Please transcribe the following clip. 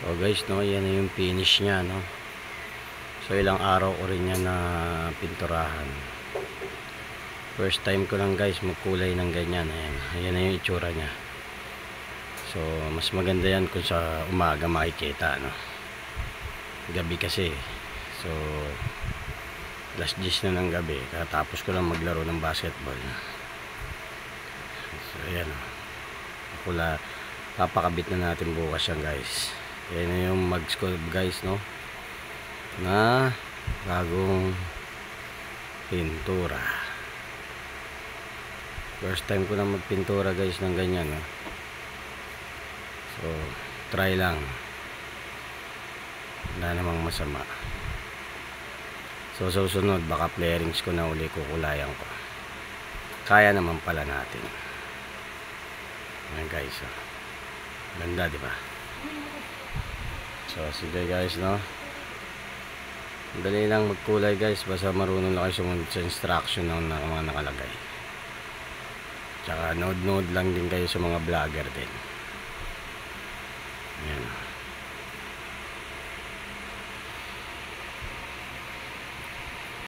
So guys, no, yan na yung finish nya, no. So ilang araw ko rin yan na pinturahan. First time ko lang guys magkulay ng ganyan. Ayan na yung itsura nya. So mas maganda yan kung sa umaga makikita, no. Gabi kasi, so last 10 na ng gabi, katapos ko lang maglaro ng basketball. So ayan, papakabit na natin bukas yan guys. Ayan na yung mag-sculpt guys, no, na bagong pintura. First time ko lang magpintura guys ng ganyan, no. So try lang, wala namang masama. So susunod baka flarings ko na uli, kukulayan ko. Kaya naman pala natin. Ayan guys, oh. Ganda, di ba? So sige guys, no, dali lang magkulay guys, basta marunong lang kayo sumunod sa instruction ng mga nakalagay. Tsaka node lang din kayo sa mga vlogger din.